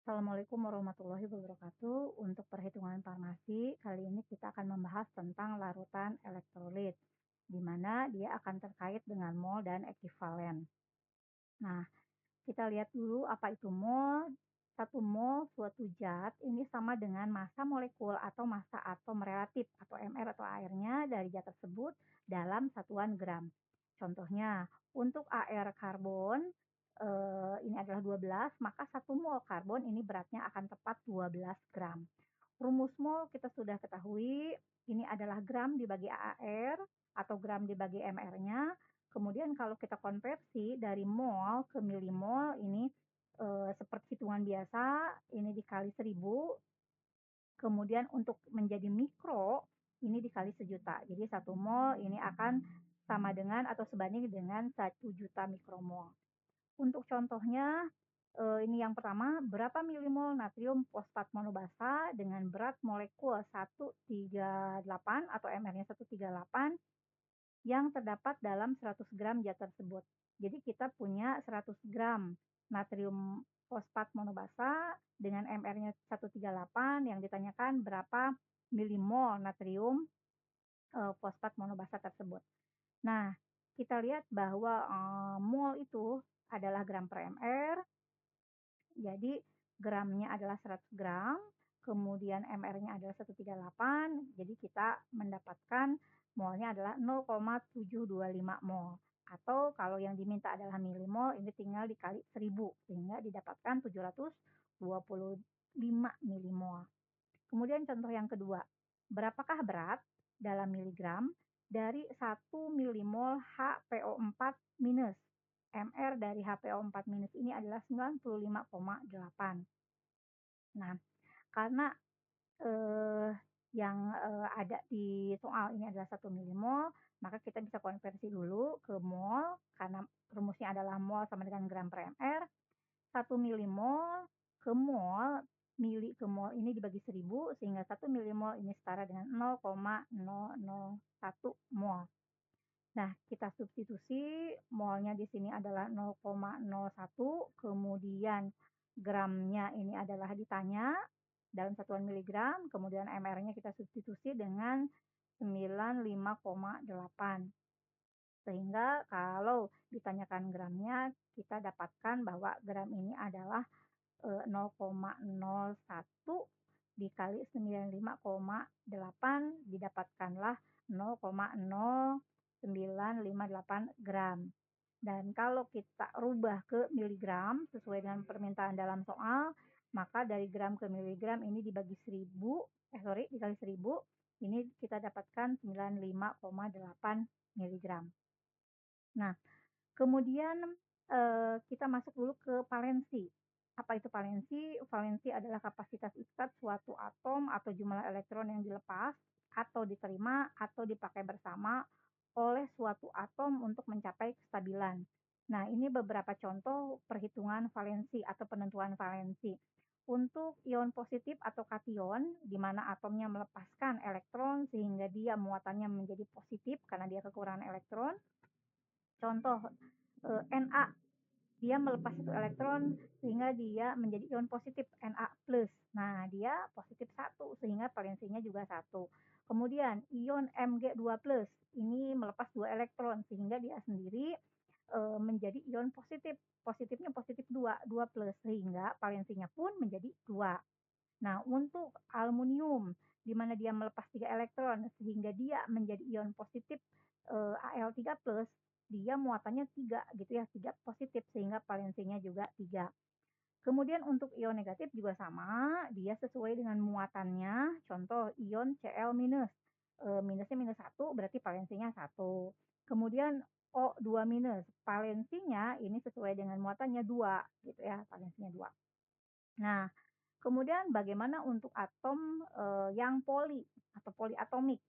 Assalamualaikum warahmatullahi wabarakatuh. Untuk perhitungan farmasi, kali ini kita akan membahas tentang larutan elektrolit, di mana dia akan terkait dengan mol dan ekivalen. Nah, kita lihat dulu apa itu mol. Satu mol suatu zat ini sama dengan massa molekul atau massa atom relatif atau mR atau airnya dari zat tersebut dalam satuan gram. Contohnya, untuk AR karbon ini adalah 12, maka satu mol karbon ini beratnya akan tepat 12 gram. Rumus mol kita sudah ketahui, ini adalah gram dibagi AR atau gram dibagi mR-nya. Kemudian kalau kita konversi dari mol ke milimol ini seperti hitungan biasa, ini dikali 1000. Kemudian untuk menjadi mikro ini dikali sejuta. Jadi 1 mol ini akan sama dengan atau sebanding dengan 1 juta mikromol. Untuk contohnya, ini yang pertama, berapa milimol natrium fosfat monobasa dengan berat molekul 138 atau mR-nya 138 yang terdapat dalam 100 gram zat tersebut. Jadi kita punya 100 gram natrium fosfat monobasa dengan mR-nya 138 yang ditanyakan berapa milimol natrium fosfat monobasa tersebut. Nah, kita lihat bahwa mol itu adalah gram per mR, jadi gramnya adalah 100 gram, kemudian mR-nya adalah 138, jadi kita mendapatkan molnya adalah 0,725 mol. Atau kalau yang diminta adalah milimol, ini tinggal dikali 1000, sehingga didapatkan 725 milimol. Kemudian contoh yang kedua, berapakah berat dalam miligram dari 1 milimol HPO4 minus? MR dari HPO4 minus ini adalah 95,8. Nah, karena eh, yang ada di soal ini adalah 1 milimol, maka kita bisa konversi dulu ke mol, karena rumusnya adalah mol sama dengan gram per mR. 1 milimol ke mol, mili ke mol ini dibagi 1000, sehingga 1 milimol ini setara dengan 0,001 mol. Nah, kita substitusi, molnya di sini adalah 0,01, kemudian gramnya ini adalah ditanya dalam satuan miligram, kemudian mR-nya kita substitusi dengan 95,8. Sehingga kalau ditanyakan gramnya, kita dapatkan bahwa gram ini adalah 0,01 dikali 95,8 didapatkanlah 0,0958 gram. Dan kalau kita rubah ke miligram sesuai dengan permintaan dalam soal, maka dari gram ke miligram ini dibagi 1000, dikali 1000, ini kita dapatkan 95,8 miligram. Nah, kemudian kita masuk dulu ke valensi. Apa itu valensi? Valensi adalah kapasitas ikat suatu atom atau jumlah elektron yang dilepas atau diterima atau dipakai bersama oleh suatu atom untuk mencapai kestabilan. Nah, ini beberapa contoh perhitungan valensi atau penentuan valensi. Untuk ion positif atau kation, di mana atomnya melepaskan elektron sehingga dia muatannya menjadi positif karena dia kekurangan elektron. Contoh Na, dia melepas satu elektron sehingga dia menjadi ion positif Na+. Nah, dia positif 1 sehingga valensinya juga 1. Kemudian ion Mg2+, ini melepas 2 elektron sehingga dia sendiri menjadi ion positif. Positifnya positif 2, 2+, sehingga valensinya pun menjadi 2. Nah, untuk aluminium di mana dia melepas 3 elektron sehingga dia menjadi ion positif Al3+, dia muatannya 3 gitu ya, 3 positif sehingga valensinya juga 3. Kemudian untuk ion negatif juga sama, dia sesuai dengan muatannya. Contoh ion Cl-, minusnya minus 1 berarti valensinya 1. Kemudian O2-, valensinya ini sesuai dengan muatannya 2 gitu ya, valensinya 2. Nah, kemudian bagaimana untuk atom yang poli atau poliatomik?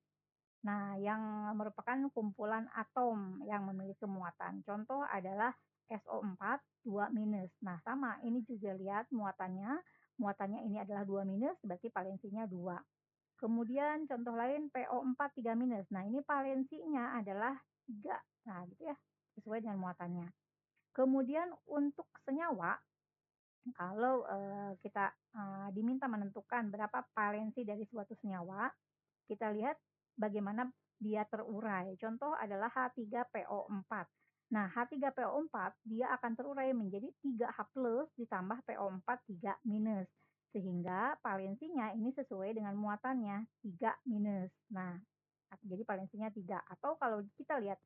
Nah, yang merupakan kumpulan atom yang memiliki muatan. Contoh adalah SO4 2-. Nah, sama, ini juga lihat muatannya. Muatannya ini adalah 2-, berarti valensinya 2. Kemudian contoh lain PO4 3-. Nah, ini valensinya adalah 3. Nah, gitu ya, sesuai dengan muatannya. Kemudian untuk senyawa, Kalau, kita, diminta menentukan berapa valensi dari suatu senyawa, kita lihat bagaimana dia terurai. Contoh adalah H3PO4. Nah, H3PO4 dia akan terurai menjadi 3H+ ditambah PO4 3-, sehingga valensinya ini sesuai dengan muatannya 3-. Nah, jadi valensinya 3. Atau kalau kita lihat,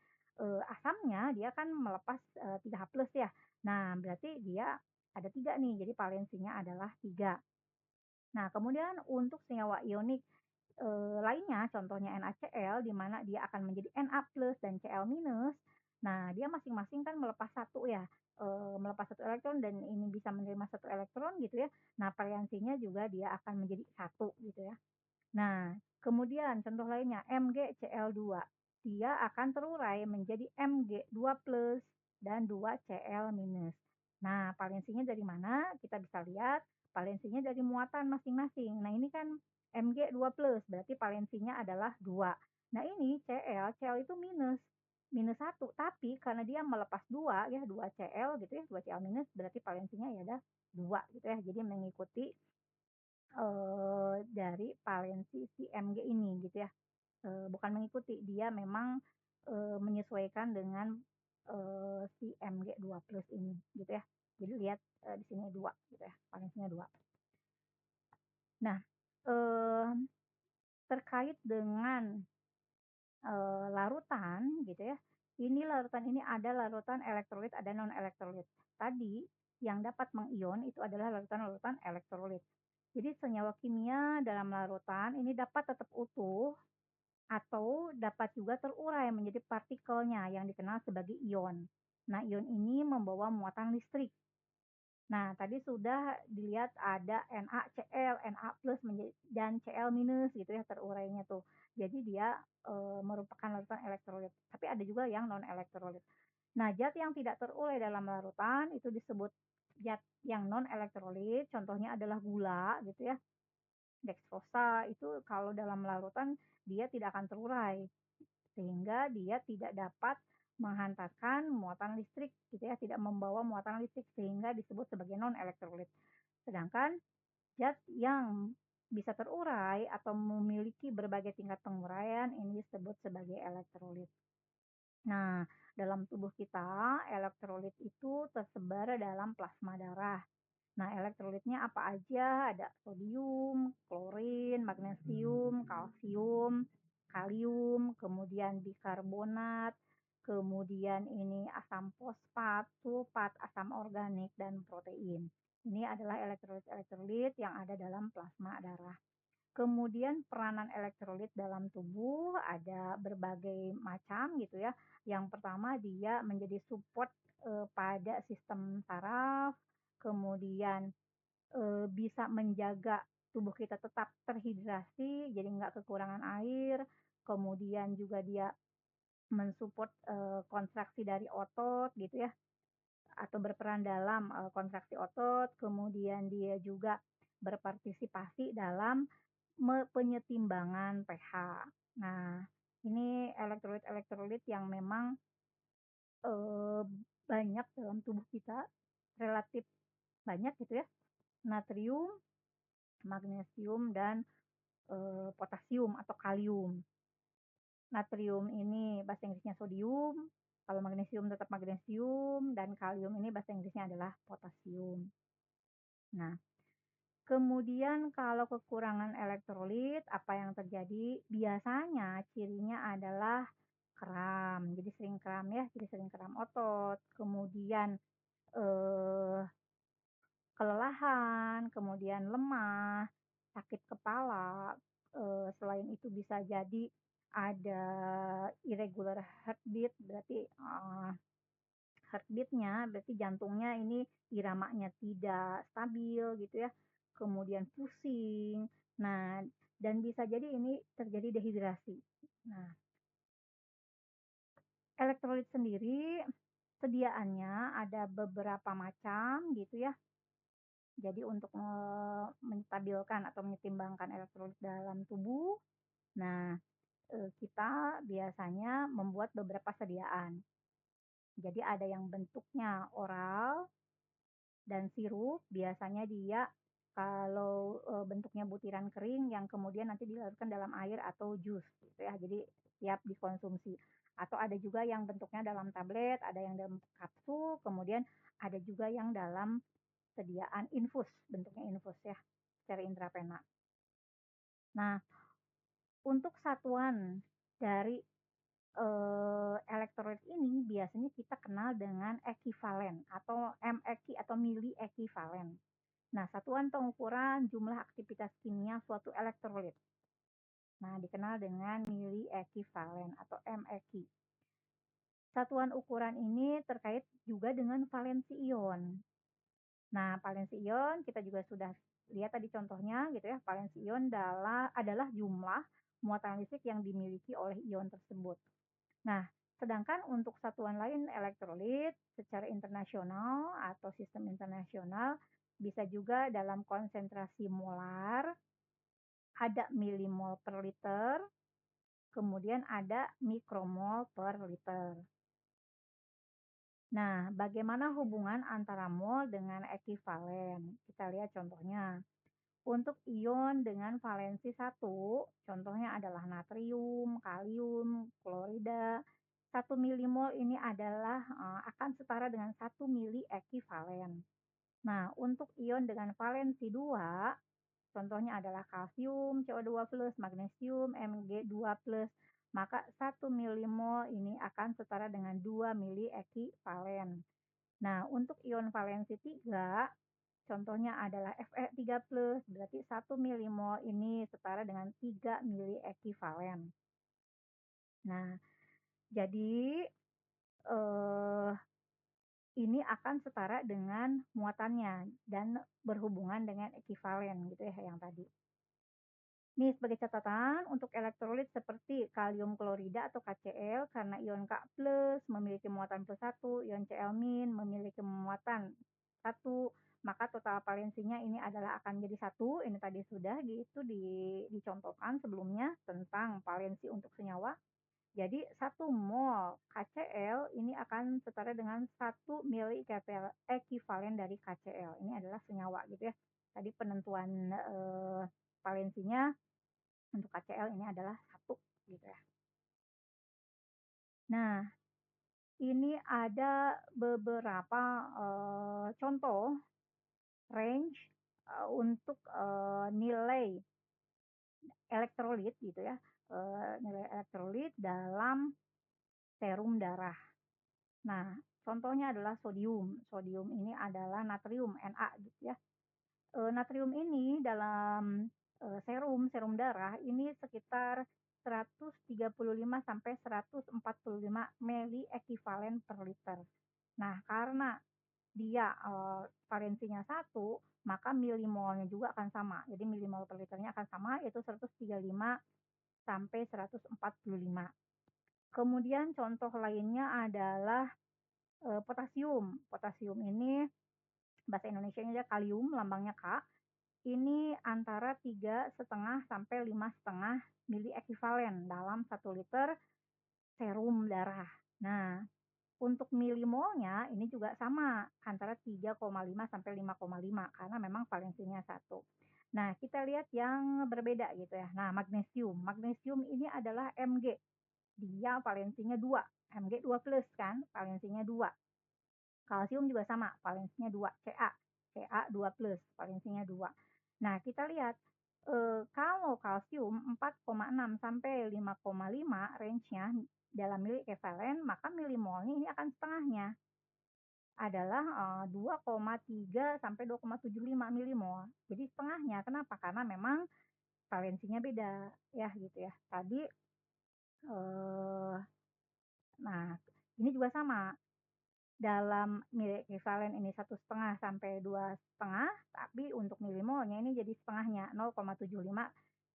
asamnya dia kan melepas, 3H+ ya. Nah, berarti dia ada 3 nih, jadi valensinya adalah 3. Nah, kemudian untuk senyawa ionik, lainnya contohnya NaCl di mana dia akan menjadi Na+ dan Cl-. Nah, dia masing-masing kan melepas satu ya, melepas satu elektron dan ini bisa menerima satu elektron gitu ya. Nah, valensinya juga dia akan menjadi satu gitu ya. Nah, kemudian contoh lainnya MgCl2. Dia akan terurai menjadi Mg2+ dan 2Cl-. Nah, valensinya dari mana? Kita bisa lihat valensinya dari muatan masing-masing. Nah, ini kan Mg2+, berarti valensinya adalah 2. Nah, ini Cl itu minus, minus 1, tapi karena dia melepas 2 ya, 2Cl gitu ya, 2Cl-, berarti valensinya ya ada 2 gitu ya. Jadi mengikuti dari valensi si Mg ini gitu ya, bukan mengikuti, dia memang, menyesuaikan dengan, si Mg2+ ini gitu ya. Jadi lihat, di sini 2 gitu ya, valensinya 2. Nah, mmm, terkait dengan, larutan gitu ya, ini larutan ini ada larutan elektrolit, ada non elektrolit. Tadi yang dapat mengion itu adalah larutan-larutan elektrolit. Jadi senyawa kimia dalam larutan ini dapat tetap utuh atau dapat juga terurai menjadi partikelnya yang dikenal sebagai ion. Nah, ion ini membawa muatan listrik. Nah, tadi sudah dilihat ada NaCl, Na+ dan Cl- gitu ya terurainya tuh. Jadi dia, merupakan larutan elektrolit, tapi ada juga yang non elektrolit. Nah, zat yang tidak terurai dalam larutan itu disebut zat yang non elektrolit, contohnya adalah gula gitu ya. Dextrosa itu kalau dalam larutan dia tidak akan terurai, sehingga dia tidak dapat menghantarkan muatan listrik gitu ya, tidak membawa muatan listrik sehingga disebut sebagai non elektrolit. Sedangkan zat yang bisa terurai atau memiliki berbagai tingkat penguraian ini disebut sebagai elektrolit. Nah, dalam tubuh kita elektrolit itu tersebar dalam plasma darah. Nah, elektrolitnya apa aja? Ada sodium, klorin, magnesium, kalsium, kalium, kemudian bikarbonat, kemudian ini asam fosfat, sulfat, asam organik, dan protein. Ini adalah elektrolit-elektrolit yang ada dalam plasma darah. Kemudian peranan elektrolit dalam tubuh ada berbagai macam gitu ya. Yang pertama dia menjadi support, pada sistem saraf, kemudian bisa menjaga tubuh kita tetap terhidrasi, jadi nggak kekurangan air, kemudian juga dia mensupport, kontraksi dari otot gitu ya, atau berperan dalam, kontraksi otot, kemudian dia juga berpartisipasi dalam penyetimbangan pH. Nah, ini elektrolit-elektrolit yang memang, eee, banyak dalam tubuh kita, relatif banyak gitu ya, natrium, magnesium, dan potasium atau kalium. Natrium ini bahasa Inggrisnya sodium, kalau magnesium tetap magnesium, dan kalium ini bahasa Inggrisnya adalah potasium. Nah, kemudian kalau kekurangan elektrolit, apa yang terjadi? Biasanya cirinya adalah kram, jadi sering kram ya, jadi sering kram otot, kemudian, eee kelelahan, kemudian lemah, sakit kepala, selain itu bisa jadi ada irregular heartbeat, berarti, heartbeat-nya berarti jantungnya ini iramanya tidak stabil gitu ya, kemudian pusing. Nah, dan bisa jadi ini terjadi dehidrasi. Nah, elektrolit sendiri sediaannya ada beberapa macam gitu ya. Jadi untuk, menstabilkan atau menyeimbangkan elektrolit dalam tubuh, nah, kita biasanya membuat beberapa sediaan. Jadi ada yang bentuknya oral, dan sirup biasanya dia kalau, bentuknya butiran kering yang kemudian nanti dilarutkan dalam air atau jus gitu ya, jadi siap dikonsumsi. Atau ada juga yang bentuknya dalam tablet, ada yang dalam kapsul, kemudian ada juga yang dalam sediaan infus, bentuknya infus ya, secara intravena. Nah, untuk satuan dari, elektrolit ini biasanya kita kenal dengan ekivalen atau MEK atau mili ekivalen. Nah, satuan pengukuran jumlah aktivitas kimia suatu elektrolit. Nah, dikenal dengan mili ekivalen atau MEK. Satuan ukuran ini terkait juga dengan valensi ion. Nah, valensi ion kita juga sudah lihat tadi contohnya gitu ya. Valensi ion adalah jumlah muatan listrik yang dimiliki oleh ion tersebut. Nah, sedangkan untuk satuan lain elektrolit secara internasional atau sistem internasional bisa juga dalam konsentrasi molar, ada milimol per liter, kemudian ada mikromol per liter. Nah, bagaimana hubungan antara mol dengan ekivalen? Kita lihat contohnya. Untuk ion dengan valensi 1, contohnya adalah natrium, kalium, klorida. 1 milimol ini adalah akan setara dengan 1 mili ekivalen. Nah, untuk ion dengan valensi 2, contohnya adalah kalsium, CO2+, magnesium, Mg2+, maka 1 milimol ini akan setara dengan 2 mili ekivalen. Nah, untuk ion valensi 3, contohnya adalah Fe3+, berarti 1 milimol ini setara dengan 3 mili ekivalen. Nah, jadi eh, ini akan setara dengan muatannya dan berhubungan dengan ekivalen gitu ya yang tadi. Nih sebagai catatan untuk elektrolit seperti kalium klorida atau KCl karena ion K+ memiliki muatan +1, ion Cl- memiliki muatan 1, maka total valensinya ini adalah akan jadi 1. Ini tadi sudah gitu dicontohkan sebelumnya tentang valensi untuk senyawa. Jadi 1 mol KCl ini akan setara dengan 1 mili ekivalen dari KCl. Ini adalah senyawa gitu ya. Tadi penentuan valensinya untuk KCl ini adalah 1 gitu ya. Nah, ini ada beberapa contoh range untuk nilai elektrolit gitu ya, nilai elektrolit dalam serum darah. Nah, contohnya adalah sodium. Sodium ini adalah natrium, Na gitu ya. Natrium ini dalam serum darah ini sekitar 135 sampai 145 mili ekivalen per liter. Nah, karena dia valensinya 1, maka milimolnya juga akan sama. Jadi milimol per liternya akan sama yaitu 135 sampai 145. Kemudian contoh lainnya adalah potasium. Potasium ini bahasa Indonesianya kalium, lambangnya K. Ini antara 3,5 sampai 5,5 mili ekivalen dalam 1 liter serum darah. Nah, untuk milimolnya ini juga sama, antara 3,5 sampai 5,5 karena memang valensinya 1. Nah, kita lihat yang berbeda gitu ya. Nah, magnesium. Magnesium ini adalah Mg. Dia valensinya 2. Mg2+ kan, valensinya 2. Kalsium juga sama, valensinya 2, Ca2+, valensinya 2. Nah, kita lihat kalau kalsium 4,6 sampai 5,5 range-nya dalam mili ekivalen, maka milimolnya ini akan setengahnya adalah 2,3 sampai 2,75 milimol. Jadi setengahnya. Kenapa? Karena memang valensinya beda ya gitu ya. Tadi nah ini juga sama dalam mili ekivalen ini 1,5 sampai 2,5, tapi untuk milimolnya ini jadi setengahnya 0,75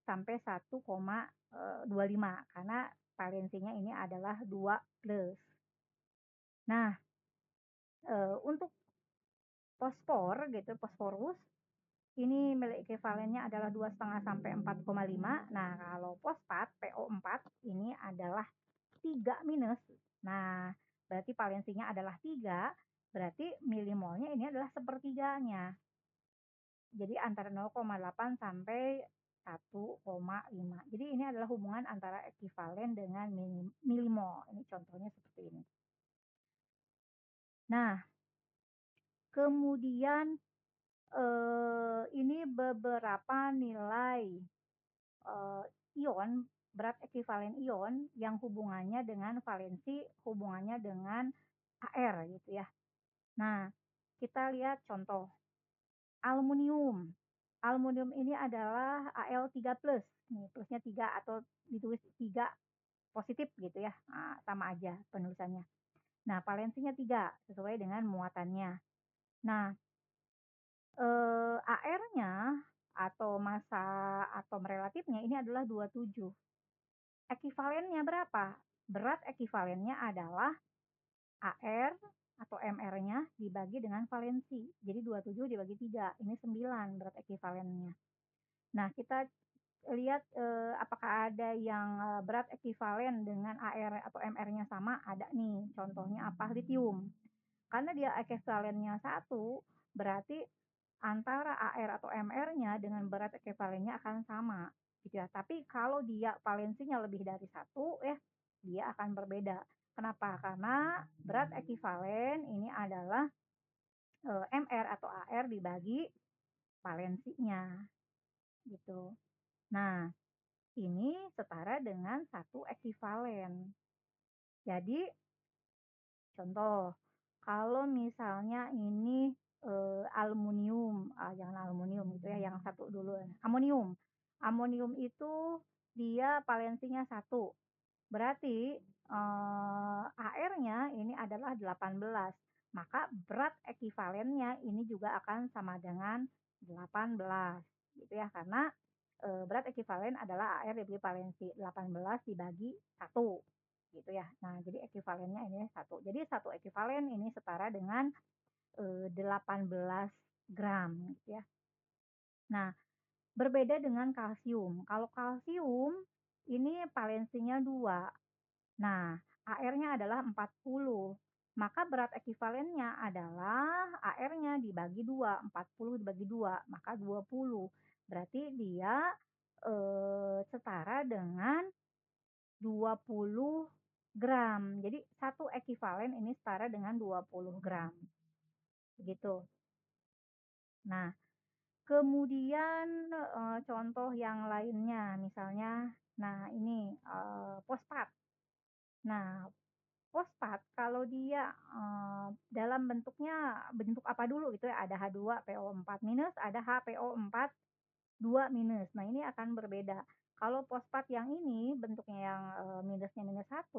sampai 1,25 karena valensinya ini adalah 2+. Nah, untuk fosfor gitu, fosforus ini mili ekivalennya adalah 2,5 sampai 4,5. Nah, kalau fosfat PO4 ini adalah 3 minus. Nah, berarti valensinya adalah 3 Berarti milimolnya ini adalah sepertiganya. Jadi antara 0,8 sampai 1,5. Jadi ini adalah hubungan antara ekivalen dengan milimol. Ini contohnya seperti ini. Nah, kemudian ini beberapa nilai ion, berat ekivalen ion yang hubungannya dengan valensi, hubungannya dengan AR gitu ya. Nah, kita lihat contoh aluminium. Aluminium ini adalah Al3+, nih plusnya 3 atau ditulis 3 positif gitu ya, sama aja penulisannya. Nah, valensinya 3 sesuai dengan muatannya. Nah, AR-nya atau massa atom relatifnya ini adalah 27. Ekivalennya berapa? Berat ekivalennya adalah AR atau MR-nya dibagi dengan valensi. Jadi 27 dibagi 3, ini 9 berat ekivalennya. Nah, kita lihat apakah ada yang berat ekivalen dengan AR atau MR-nya sama? Ada nih, contohnya apa? Litium. Karena dia ekivalennya 1, berarti antara AR atau MR-nya dengan berat ekivalennya akan sama gitu ya. Tapi kalau dia valensinya lebih dari 1 ya, dia akan berbeda. Kenapa? Karena berat ekivalen ini adalah MR atau AR dibagi valensinya gitu. Nah, ini setara dengan 1 ekivalen. Jadi contoh, kalau misalnya ini aluminium, jangan aluminium gitu ya, yang satu dulu, amonium. Amonium itu dia valensinya 1, berarti AR-nya ini adalah 18, maka berat ekivalennya ini juga akan sama dengan 18 gitu ya, karena berat ekivalen adalah AR dibagi valensi, 18 dibagi 1 gitu ya. Nah, jadi ekivalennya ini 1. Jadi 1 ekivalen ini setara dengan 18 gram gitu ya. Nah, berbeda dengan kalsium. Kalau kalsium ini valensinya 2. Nah, AR-nya adalah 40. Maka berat ekivalennya adalah AR-nya dibagi 2, 40 dibagi 2, maka 20. Berarti dia setara dengan 20 gram. Jadi 1 ekivalen ini setara dengan 20 gram. Begitu. Nah, kemudian contoh yang lainnya misalnya, nah ini fosfat. Nah, fosfat kalau dia dalam bentuk apa dulu gitu ya, ada H2PO4 minus, ada HPO4 2 minus. Nah, ini akan berbeda. Kalau fosfat yang ini bentuknya yang minusnya minus 1,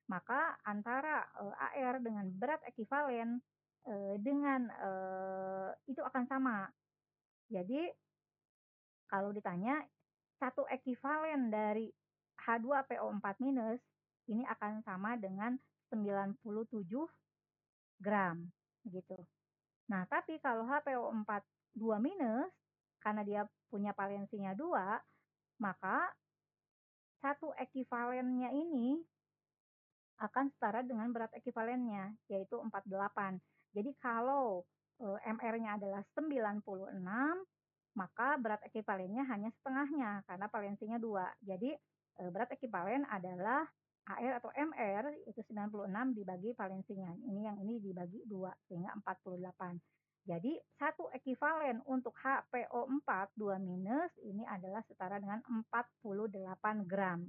maka antara AR dengan berat ekivalen dengan itu akan sama. Jadi kalau ditanya 1 ekivalen dari H2PO4 minus ini akan sama dengan 97 gram gitu. Nah, tapi kalau HPO4 2 minus karena dia punya valensinya 2, maka 1 ekivalennya ini akan setara dengan berat ekivalennya, yaitu 48. Jadi kalau MR-nya adalah 96, maka berat ekivalennya hanya setengahnya karena valensinya 2. Jadi berat ekivalen adalah AR atau MR itu 96 dibagi valensinya. Ini dibagi 2 sehingga 48. Jadi 1 ekivalen untuk HPO4 2 minus ini adalah setara dengan 48 gram.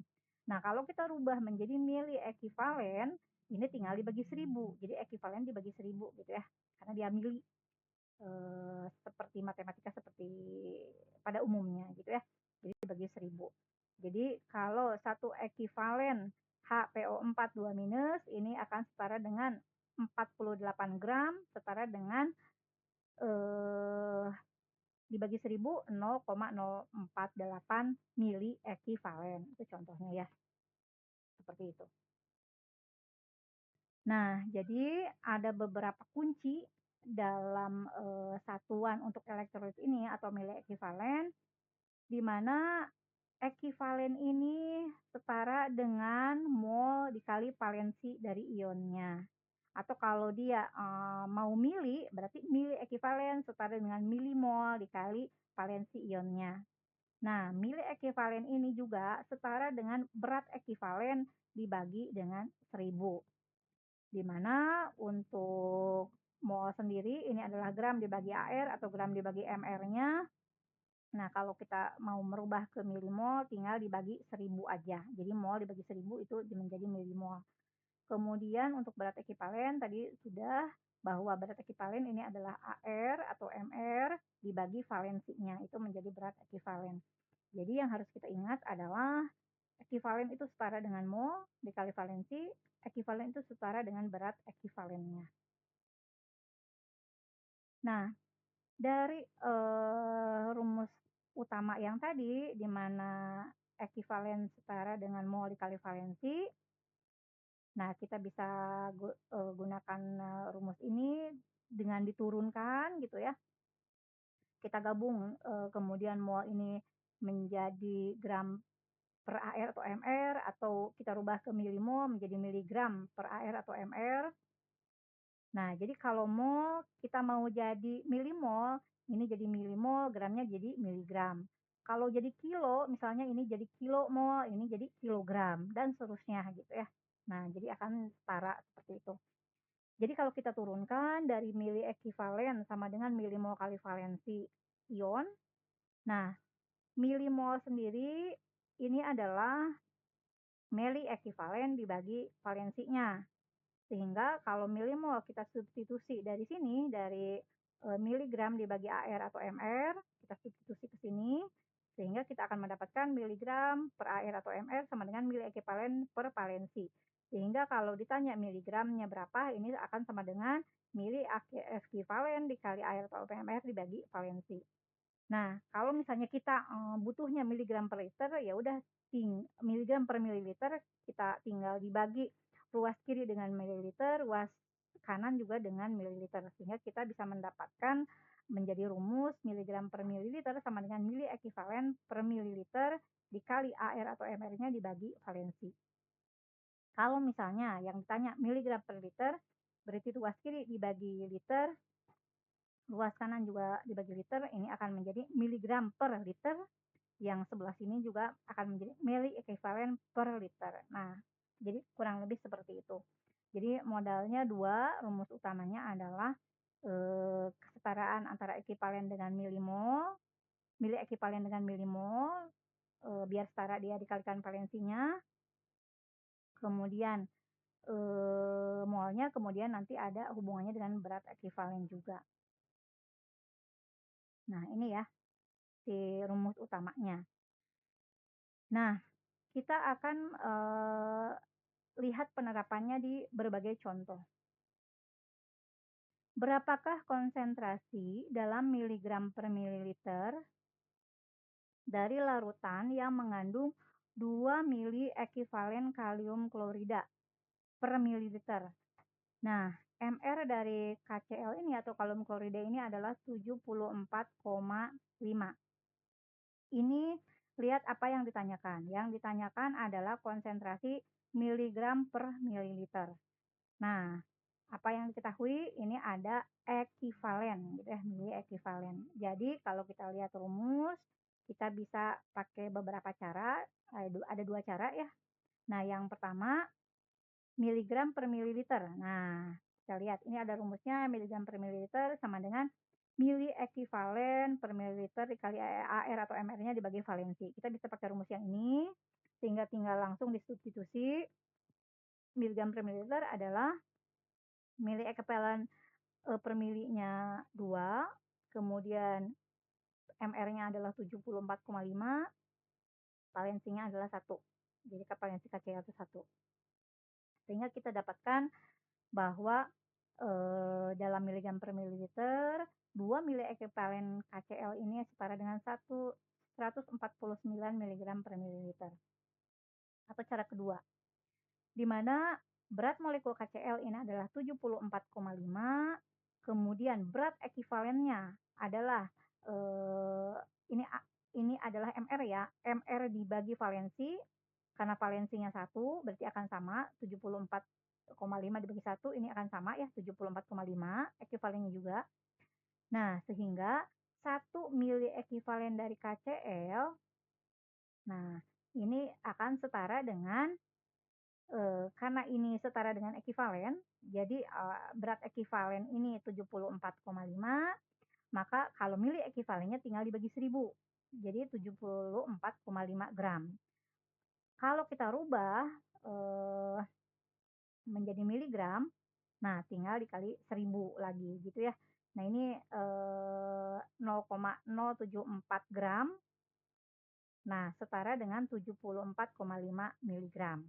Nah, kalau kita rubah menjadi mili ekivalen, ini tinggal dibagi 1000. Jadi ekivalen dibagi 1000 gitu ya. Karena dia mili seperti matematika seperti pada umumnya gitu ya. Jadi dibagi 1000. Jadi kalau 1 ekivalen HPO4 2 minus ini akan setara dengan 48 gram setara dengan dibagi 1000 0,048 mili ekivalen. Itu contohnya ya. Seperti itu. Nah, jadi ada beberapa kunci dalam satuan untuk elektrolit ini atau mili ekivalen, di mana ekivalen ini setara dengan mol dikali valensi dari ionnya. Atau kalau dia, mau mili, berarti mili ekivalen setara dengan milimol dikali valensi ionnya. Nah, mili ekivalen ini juga setara dengan berat ekivalen dibagi dengan 1000, di mana untuk mol sendiri ini adalah gram dibagi AR atau gram dibagi MR-nya. Nah, kalau kita mau merubah ke milimol tinggal dibagi 1000 aja. Jadi mol dibagi 1000 itu menjadi milimol. Kemudian untuk berat ekivalen tadi sudah, bahwa berat ekivalen ini adalah AR atau MR dibagi valensinya, itu menjadi berat ekivalen. Jadi yang harus kita ingat adalah ekivalen itu setara dengan mol dikali valensi, ekivalen itu setara dengan berat ekivalennya. Nah, dari, rumus utama yang tadi, di mana ekivalen setara dengan mol dikali valensi, nah kita bisa gunakan, rumus ini dengan diturunkan gitu ya. Kita gabung, kemudian mol ini menjadi gram per AR atau MR, atau kita rubah ke milimol menjadi miligram per AR atau MR. Nah, jadi kalau mol kita mau jadi milimol, ini jadi milimol, gramnya jadi miligram. Kalau jadi kilo, misalnya ini jadi kilomol, ini jadi kilogram, dan seterusnya gitu ya. Nah, jadi akan setara seperti itu. Jadi kalau kita turunkan dari mili ekivalen sama dengan milimol kali valensi ion. Nah, milimol sendiri ini adalah mili ekivalen dibagi valensinya. Sehingga kalau milimol kita substitusi dari sini, dari, miligram dibagi AR atau MR, kita substitusi ke sini, sehingga kita akan mendapatkan miligram per AR atau MR sama dengan mili ekivalen per valensi. Sehingga kalau ditanya miligramnya berapa, ini akan sama dengan mili ekivalen dikali AR atau MR dibagi valensi. Nah, kalau misalnya kita, butuhnya miligram per liter, ya udah miligram per mililiter kita tinggal dibagi ruas kiri dengan mililiter, ruas kanan juga dengan mililiter, sehingga kita bisa mendapatkan menjadi rumus miligram per mililiter sama dengan mili ekivalen per mililiter dikali AR atau MR-nya dibagi valensi. Kalau misalnya yang ditanya miligram per liter, berarti ruas kiri dibagi liter, luas kanan juga dibagi liter, ini akan menjadi miligram per liter, yang sebelah sini juga akan menjadi mili ekivalen per liter. Nah, jadi kurang lebih seperti itu. Jadi modalnya dua, rumus utamanya adalah kesetaraan antara ekivalen dengan milimol, mili ekivalen dengan milimol, biar setara dia dikalikan valensinya, kemudian molnya, kemudian nanti ada hubungannya dengan berat ekivalen juga. Nah, ini ya si rumus utamanya. Nah, kita akan, lihat penerapannya di berbagai contoh. Berapakah konsentrasi dalam miligram per mililiter dari larutan yang mengandung 2 mili ekivalen kalium klorida per mililiter? Nah, MR dari KCl ini atau kalium klorida ini adalah 74,5. Ini lihat apa yang ditanyakan. Yang ditanyakan adalah konsentrasi miligram per mililiter. Nah, apa yang diketahui ini ada ekivalen gitu ya, mili ekivalen. Jadi kalau kita lihat rumus, kita bisa pakai beberapa cara, ada dua cara ya. Nah, yang pertama miligram per mililiter. Nah, kita lihat ini ada rumusnya, miligram per mililiter sama dengan mili ekivalen per mililiter dikali AR atau MR-nya dibagi valensi. Kita bisa pakai rumus yang ini, sehingga tinggal langsung disubstitusi. Miligram per mililiter adalah mili ekivalen per milinya 2, kemudian MR-nya adalah 74,5, valensinya adalah 1. Jadi valensi KCl itu 1. Sehingga kita dapatkan bahwa dalam miligram per mililiter, 2 mili ekivalen KCl ini setara dengan 149 miligram per mililiter. Atau cara kedua, di mana berat molekul KCl ini adalah 74,5, kemudian berat ekivalennya adalah ini ini adalah MR ya, MR dibagi valensi, karena valensinya 1 berarti akan sama 74,5 4,5 dibagi 1 ini akan sama ya, 74,5 ekuivalennya juga. Nah, sehingga 1 mili ekuivalen dari KCl, nah ini akan setara dengan, karena ini setara dengan ekuivalen, jadi, berat ekuivalen ini 74,5, maka kalau mili ekuivalennya tinggal dibagi 1000, jadi 74,5 gram. Kalau kita rubah, eee, menjadi miligram, nah tinggal dikali 1000 lagi gitu ya. Nah ini, 0,074 gram, nah setara dengan 74,5 miligram.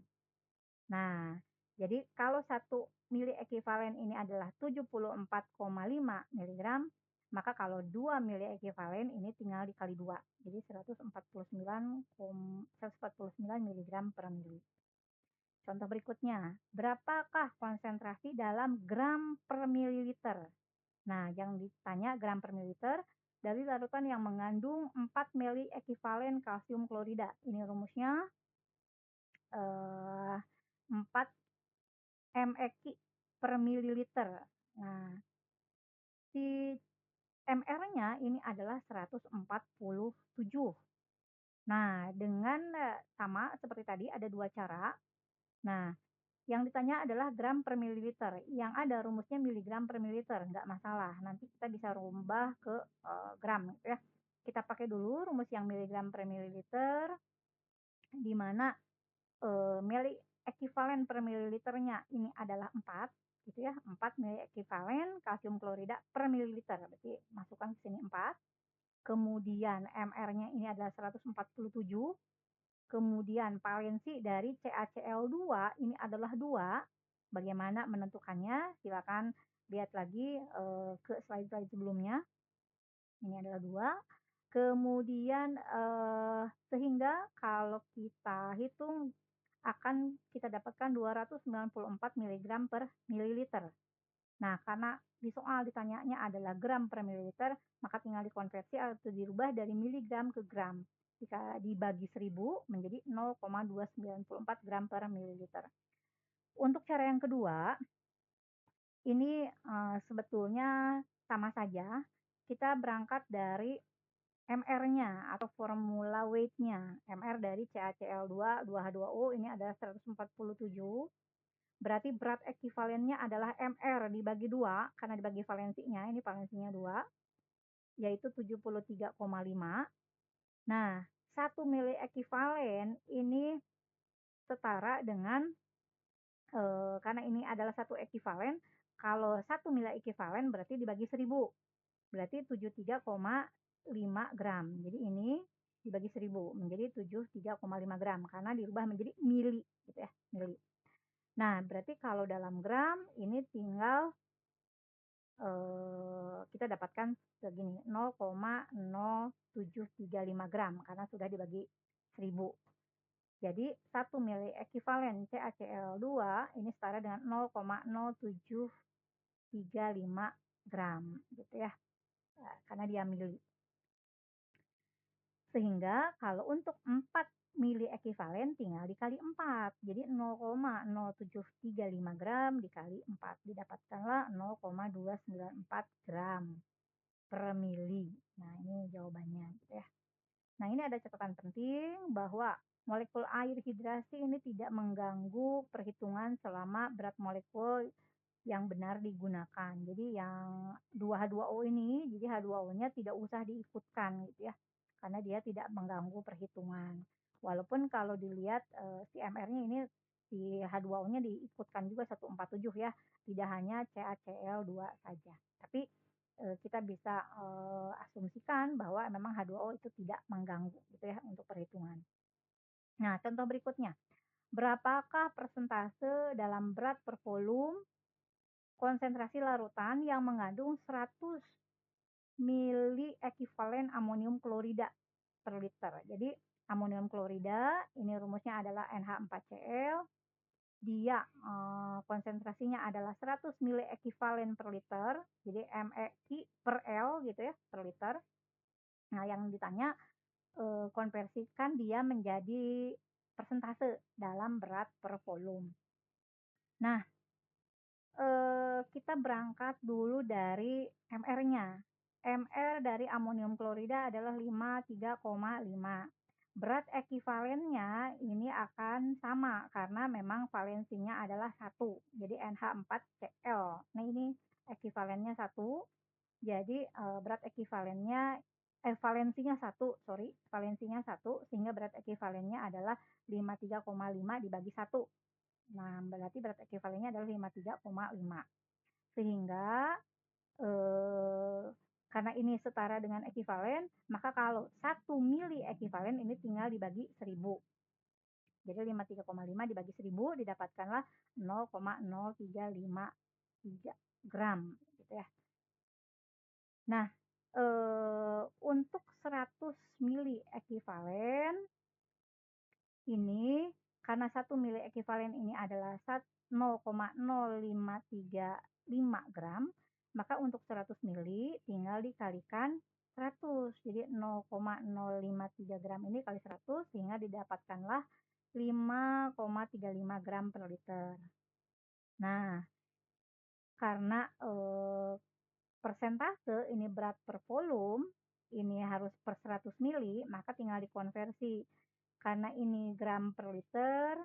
Nah, jadi kalau 1 mili ekuivalen ini adalah 74,5 miligram, maka kalau 2 mili ekuivalen ini tinggal dikali 2, jadi 149 miligram per mili. Contoh berikutnya, berapakah konsentrasi dalam gram per mililiter? Nah, yang ditanya gram per mililiter dari larutan yang mengandung 4 mili ekuivalen kalsium klorida. Ini rumusnya, 4 meki per mililiter. Nah, si mR-nya ini adalah 147. Nah, dengan, sama seperti tadi ada 2 cara. Nah, yang ditanya adalah gram per mililiter, yang ada rumusnya miligram per mililiter, nggak masalah. Nanti kita bisa rubah ke, gram gitu ya. Kita pakai dulu rumus yang miligram per mililiter, di mana, mili ekuivalen per mililiternya ini adalah 4 gitu ya, 4 mili ekuivalen kalsium klorida per mililiter, berarti masukkan ke sini 4. Kemudian mR-nya ini adalah 147, kemudian valensi dari CaCl2 ini adalah 2. Bagaimana menentukannya? Silakan lihat lagi, ke slide-slide sebelumnya. Ini adalah 2. Kemudian, sehingga kalau kita hitung akan kita dapatkan 294 miligram per mililiter. Nah, karena di soal ditanyanya adalah gram per mililiter, maka tinggal dikonversi atau dirubah dari miligram ke gram. Jika dibagi 1000 menjadi 0,294 gram per mililiter. Untuk cara yang kedua, ini, sebetulnya sama saja. Kita berangkat dari mR-nya atau formula weight-nya. mR dari CaCl2, 2H2O ini adalah 147. Berarti berat ekuivalennya adalah mR dibagi 2, karena dibagi valensinya, ini valensinya 2, yaitu 73,5. Nah, 1 mili ekuivalen ini setara dengan, karena ini adalah 1 ekuivalen, kalau 1 mili ekuivalen berarti dibagi 1000, berarti 73,5 gram. Jadi ini dibagi 1000 menjadi 73,5 gram karena dirubah menjadi mili gitu ya, mili. Nah, berarti kalau dalam gram ini tinggal, kita dapatkan segini, 0,0735 gram karena sudah dibagi 1000. Jadi 1 mili ekuivalen CaCl2 ini setara dengan 0,0735 gram gitu ya, karena dia mili. Sehingga kalau untuk 4 mili ekuivalen tinggal dikali 4. Jadi 0,0735 gram dikali 4. Didapatkanlah 0,294 gram per mili. Nah, ini jawabannya gitu ya. Nah, ini ada catatan penting bahwa molekul air hidrasi ini tidak mengganggu perhitungan selama berat molekul yang benar digunakan. Jadi yang 2H2O ini, jadi H2O-nya tidak usah diikutkan gitu ya, karena dia tidak mengganggu perhitungan. Walaupun kalau dilihat, si mR-nya ini, si H2O-nya diikutkan juga 147 ya, tidak hanya CaCl2 saja. Tapi, kita bisa, asumsikan bahwa memang H2O itu tidak mengganggu gitu ya untuk perhitungan. Nah, contoh berikutnya, berapakah persentase dalam berat per volume konsentrasi larutan yang mengandung 100 mili ekuivalen amonium klorida per liter. Jadi amonium klorida ini rumusnya adalah NH4Cl. Dia, konsentrasinya adalah 100 mili ekuivalen per liter. Jadi MEQ per L gitu ya, per liter. Nah, yang ditanya, konversikan dia menjadi persentase dalam berat per volume. Nah, kita berangkat dulu dari MR-nya. MR dari amonium klorida adalah 53,5. Berat ekivalennya ini akan sama karena memang valensinya adalah 1, jadi NH4Cl. Nah, ini ekivalennya 1, jadi berat ekivalennya valensinya 1, sorry, valensinya 1 sehingga berat ekivalennya adalah 53,5 dibagi 1. Nah, berarti berat ekivalennya adalah 53,5. Sehingga karena ini setara dengan ekivalen, maka kalau 1 mili ekivalen ini tinggal dibagi 1000. Jadi 53,5 dibagi 1000 didapatkanlah 0,0353 gram gitu ya. Nah, untuk 100 mili ekivalen ini karena 1 mili ekivalen ini adalah 0,0535 gram, maka untuk 100 mili tinggal dikalikan 100. Jadi 0,053 gram ini kali 100 sehingga didapatkanlah 5,35 gram per liter. Nah, karena persentase ini berat per volume, ini harus per 100 mili, maka tinggal dikonversi. Karena ini gram per liter,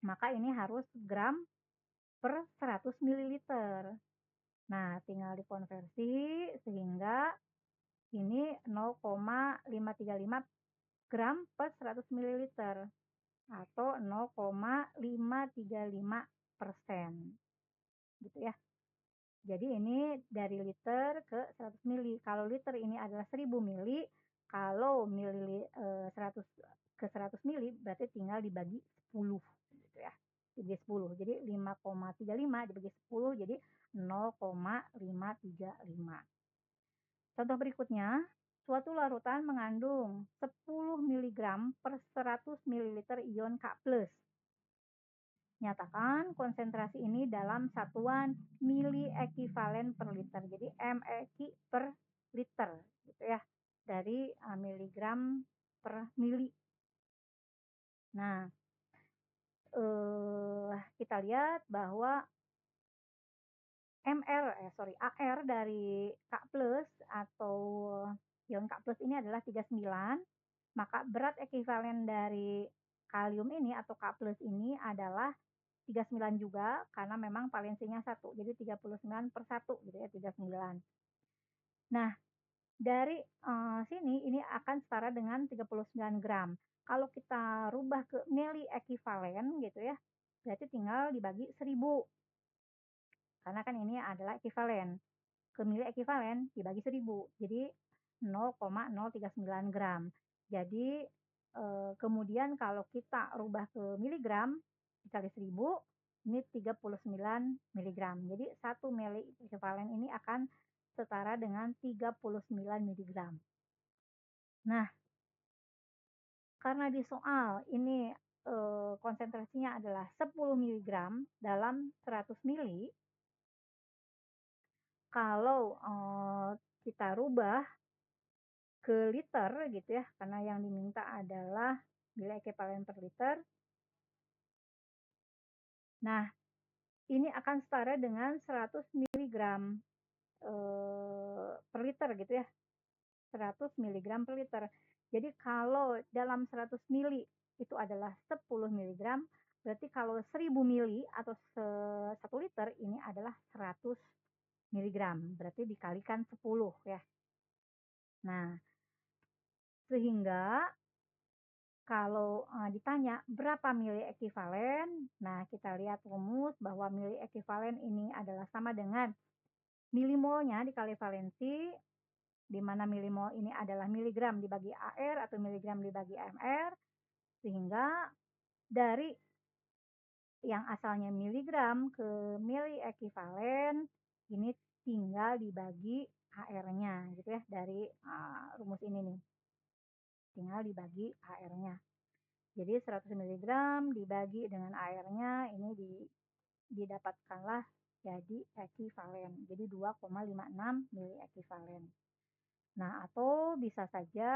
maka ini harus gram per 100 mililiter. Nah, tinggal dikonversi sehingga ini 0,535 gram per 100 mililiter atau 0,535%. Gitu ya. Jadi ini dari liter ke 100 mili. Kalau liter ini adalah 1000 mili, kalau 100 ke 100 mili berarti tinggal dibagi 10 gitu ya. Dibagi 10. Jadi 5,35 dibagi 10 jadi 0,535. Contoh berikutnya, suatu larutan mengandung 10 mg per 100 ml ion K+. Nyatakan konsentrasi ini dalam satuan mili ekivalen per liter. Jadi meki per liter gitu ya. Dari miligram per mili. Nah, kita lihat bahwa AR dari K+ atau ion K+ ini adalah 39, maka berat ekivalen dari kalium ini atau K+ ini adalah 39 juga karena memang valensinya 1. Jadi 39/1 gitu ya, 39. Nah, dari sini ini akan setara dengan 39 gram. Kalau kita rubah ke mili ekivalen gitu ya, berarti tinggal dibagi 1000. Karena kan ini adalah ekivalen. Ke mili ekivalen dibagi 1000. Jadi 0,039 gram. Jadi kemudian kalau kita rubah ke miligram dikali 1000 ini 39 miligram. Jadi 1 mili ekivalen ini akan setara dengan 39 miligram. Nah, karena di soal ini konsentrasinya adalah 10 miligram dalam 100 mili, kalau kita rubah ke liter gitu ya, karena yang diminta adalah mili ekivalen per liter. Nah, ini akan setara dengan 100 miligram per liter gitu ya. 100 miligram per liter. Jadi kalau dalam 100 mili itu adalah 10 miligram, berarti kalau 1000 mili atau 1 liter ini adalah 100 miligram. Berarti dikalikan 10 ya. Nah, sehingga kalau ditanya berapa mili ekivalen, nah kita lihat rumus bahwa mili ekivalen ini adalah sama dengan milimolnya dikali valensi, di mana milimol ini adalah miligram dibagi AR atau miligram dibagi AMR, sehingga dari yang asalnya miligram ke mili ekivalen ini tinggal dibagi AR-nya gitu ya, dari rumus ini nih. Tinggal dibagi AR-nya. Jadi 100 mg dibagi dengan airnya ini didapatkanlah jadi ekivalen. Jadi 2,56 mili ekivalen. Nah, atau bisa saja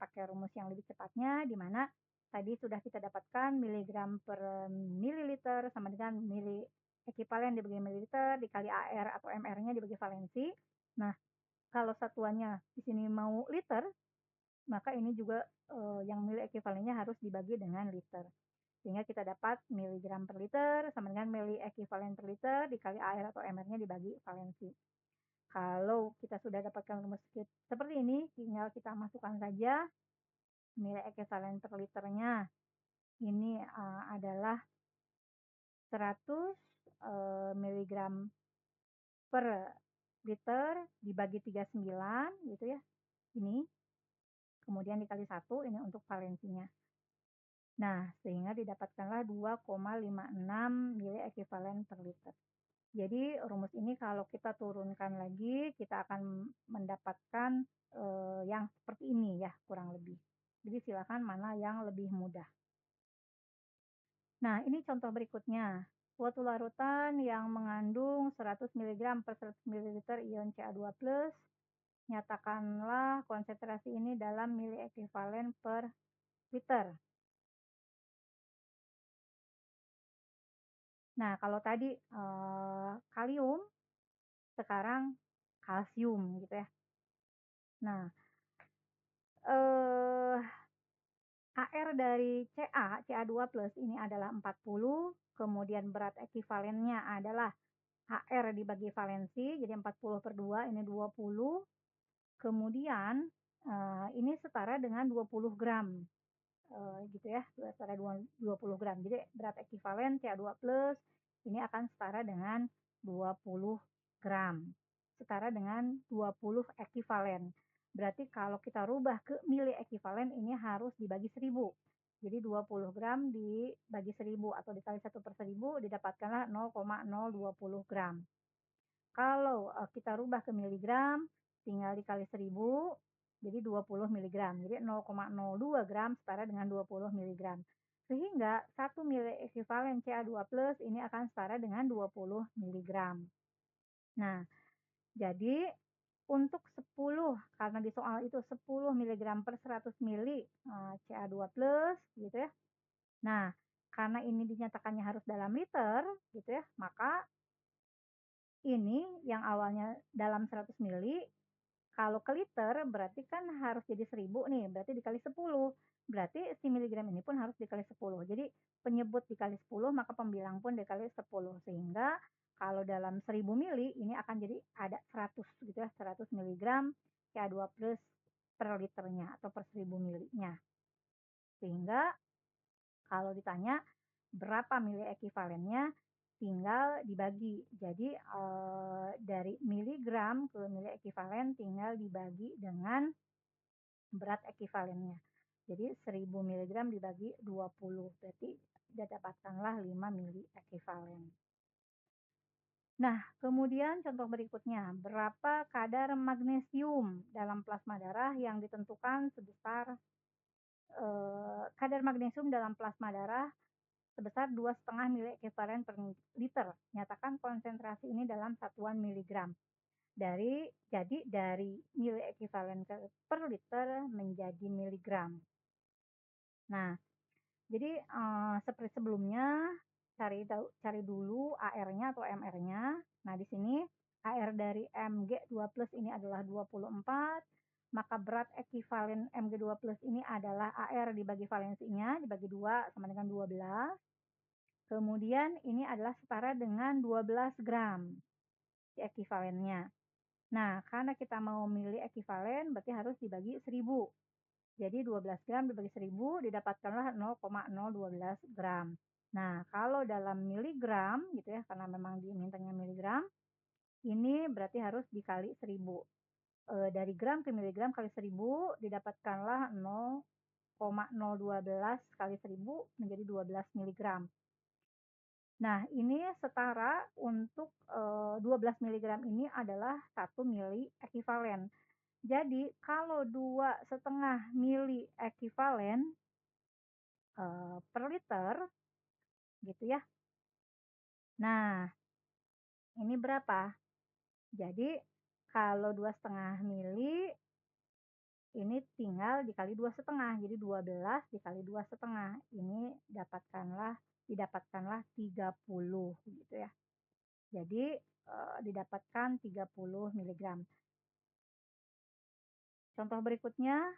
pakai rumus yang lebih cepatnya di mana tadi sudah kita dapatkan miligram per mililiter sama dengan mili ekivalen dibagi mililiter dikali AR atau MR-nya dibagi valensi. Nah, kalau satuannya di sini mau liter, maka ini juga, yang mili ekivalennya harus dibagi dengan liter. Sehingga kita dapat miligram per liter sama dengan mili ekivalen per liter dikali AR atau MR-nya dibagi valensi. Kalau kita sudah dapatkan rumus seperti ini, tinggal kita masukkan saja mili ekivalen per liternya. Ini, adalah 100, miligram per liter dibagi 39 gitu ya, ini. Kemudian dikali 1 ini untuk valensinya. Nah, sehingga didapatkanlah 2,56 mili ekivalen per liter. Jadi rumus ini kalau kita turunkan lagi, kita akan mendapatkan, yang seperti ini ya, kurang lebih. Jadi silakan mana yang lebih mudah. Nah, ini contoh berikutnya. Suatu larutan yang mengandung 100 miligram per 100 mililiter ion Ca2+, nyatakanlah konsentrasi ini dalam mili ekivalen per liter. Nah, kalau tadi, kalium, sekarang kalsium gitu ya. Nah, eee, AR dari Ca2+ ini adalah 40, kemudian berat ekivalennya adalah HR dibagi valensi, jadi 40/2 ini 20, kemudian, ini setara dengan 20 gram. Gitu ya, setara 20 gram. Jadi berat ekivalen Ca2+ ini akan setara dengan 20 gram. Setara dengan 20 ekivalen. Berarti kalau kita rubah ke mili ekivalen ini harus dibagi 1000. Jadi 20 gram dibagi 1000 atau dikali 1/1000 didapatkanlah 0,020 gram. Kalau, kita rubah ke miligram, tinggal dikali 1000, jadi 20 miligram. Jadi 0,02 gram setara dengan 20 miligram. Sehingga 1 mili ekivalen Ca2+ ini akan setara dengan 20 miligram. Nah, jadi untuk 10, karena di soal itu 10 miligram per 100 mili, Ca2+ gitu ya. Nah, karena ini dinyatakannya harus dalam liter gitu ya, maka ini yang awalnya dalam 100 mili, kalau ke liter berarti kan harus jadi 1000 nih, berarti dikali 10. Berarti si miligram ini pun harus dikali 10. Jadi penyebut dikali 10 maka pembilang pun dikali 10. Sehingga kalau dalam 1000 mili ini akan jadi ada 100 gitu ya, 100 miligram Ca2+ per liternya atau per 1000 milinya. Sehingga kalau ditanya berapa mili ekivalennya, tinggal dibagi. Jadi, dari miligram ke mili ekivalen tinggal dibagi dengan berat ekivalennya. Jadi 1000 miligram dibagi 20, berarti didapatkanlah 5 mili ekivalen. Nah, kemudian contoh berikutnya, berapa kadar magnesium dalam plasma darah yang ditentukan sebesar, kadar magnesium dalam plasma darah sebesar 2,5 mili ekivalen per liter. Nyatakan konsentrasi ini dalam satuan miligram. Jadi dari mili ekivalen per liter menjadi miligram. Nah, jadi, seperti sebelumnya cari dulu AR-nya atau MR-nya. Nah, di sini AR dari Mg2+ ini adalah 24, maka berat ekivalen Mg2+ ini adalah AR dibagi valensinya, dibagi 2 sama dengan 12. Kemudian ini adalah setara dengan 12 gram si ekivalennya. Nah, karena kita mau milih ekivalen berarti harus dibagi 1000. Jadi 12 gram dibagi 1000 didapatkanlah 0,012 gram. Nah, kalau dalam miligram gitu ya, karena memang dimintanya miligram, ini berarti harus dikali 1000. Dari gram ke miligram kali 1000 didapatkanlah 0,012 kali 1000 menjadi 12 miligram. Nah, ini setara untuk, 12 miligram ini adalah 1 mili ekivalen. Jadi kalau 2,5 mili ekivalen, per liter gitu ya. Nah, ini berapa? Jadi kalau 2,5 mili ini tinggal dikali 2,5, jadi 12 dikali 2,5. Ini didapatkanlah 30 gitu ya. Jadi, didapatkan 30 miligram. Contoh berikutnya,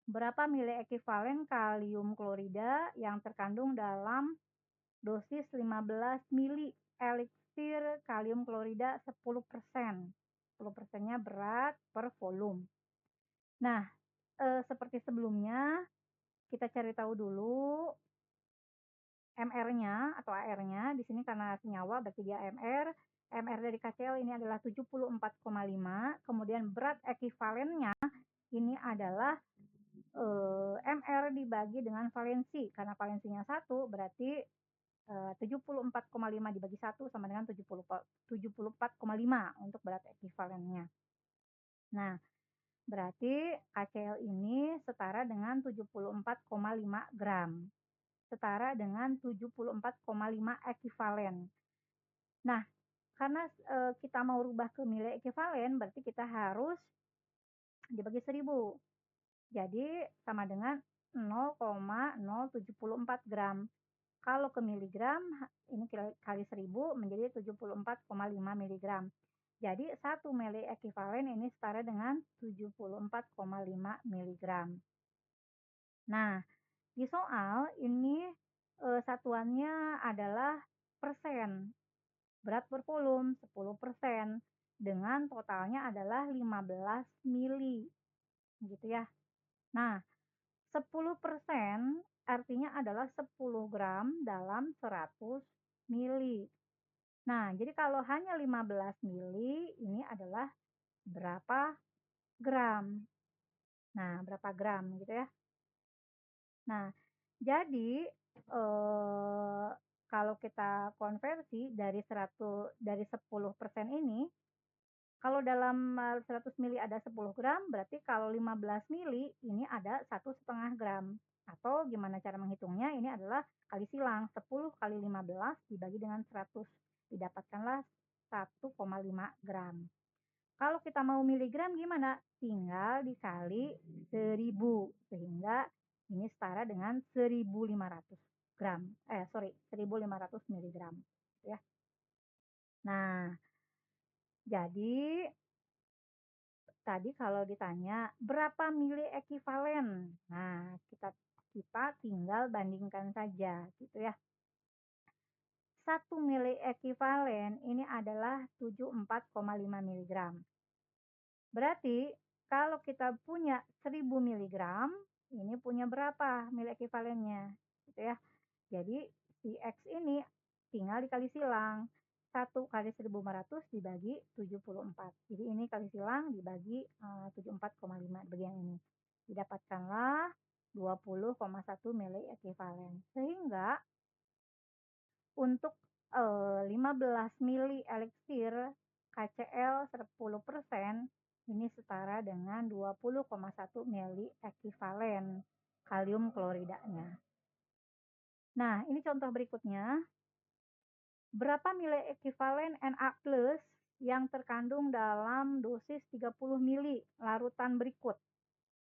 berapa mili ekivalen kalium klorida yang terkandung dalam dosis 15 mili eliksir kalium klorida 10%. 10%-nya berat per volume. Nah, seperti sebelumnya, kita cari tahu dulu MR-nya atau AR-nya. Di sini karena senyawa berarti dia MR. MR dari KCl ini adalah 74,5. Kemudian berat ekivalennya ini adalah MR dibagi dengan valensi. Karena valensinya 1 berarti 74,5 dibagi 1 sama dengan 74,5 untuk berat ekivalennya. Nah, berarti KCl ini setara dengan 74,5 gram. Setara dengan 74,5 ekivalen. Nah, karena kita mau rubah ke mili ekivalen, berarti kita harus dibagi 1000. Jadi sama dengan 0,074 gram. Kalau ke miligram, ini kali 1000 menjadi 74,5 miligram. Jadi 1 mili ekivalen ini setara dengan 74,5 miligram. Nah, di soal ini satuannya adalah persen, berat per volume 10% dengan totalnya adalah 15 mili, gitu ya. Nah, 10% artinya adalah 10 gram dalam 100 mili. Nah, jadi kalau hanya 15 mili ini adalah berapa gram. Nah, berapa gram gitu ya. Nah, jadi kalau kita konversi dari 10% ini, kalau dalam 100 mili ada 10 gram, berarti kalau 15 mili ini ada 1,5 gram. Atau gimana cara menghitungnya? Ini adalah kali silang 10 kali 15 dibagi dengan 100. Didapatkanlah 1,5 gram. Kalau kita mau miligram gimana? Tinggal dikali 1000 sehingga ini setara dengan 1500 gram. 1500 miligram ya. Nah, jadi tadi kalau ditanya berapa mili ekivalen? Nah, kita tinggal bandingkan saja gitu ya. 1 mili ekivalen ini adalah 74,5 miligram. Berarti kalau kita punya 1000 miligram, ini punya berapa mili ekivalennya, gitu ya. Jadi si X ini tinggal dikali silang. 1 kali 1500 dibagi 74. Jadi ini kali silang dibagi 74,5 bagian ini. Didapatkanlah 20,1 mili ekivalen. Sehingga untuk 15 mili eliksir KCl 10% ini setara dengan 20,1 mili ekivalen kalium kloridanya. Nah, ini contoh berikutnya. Berapa mili ekivalen Na+ yang terkandung dalam dosis 30 mili larutan berikut?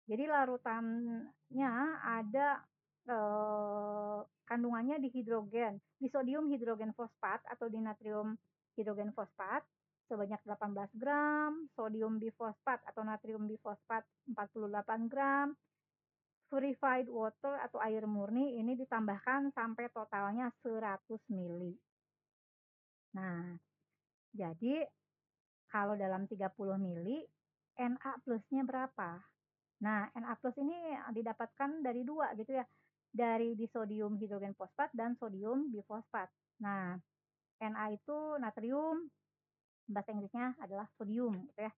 Jadi larutannya ada kandungannya di hidrogen, di sodium hidrogen fosfat atau di natrium hidrogen fosfat sebanyak 18 gram, sodium bifosfat atau natrium bifosfat 48 gram, purified water atau air murni ini ditambahkan sampai totalnya 100 mili. Nah, jadi kalau dalam 30 mili, Na plusnya berapa? Nah, Na plus ini didapatkan dari dua gitu ya, dari disodium hidrogen fosfat dan sodium bifosfat. Nah, Na itu natrium, bahasa Inggrisnya adalah sodium gitu ya.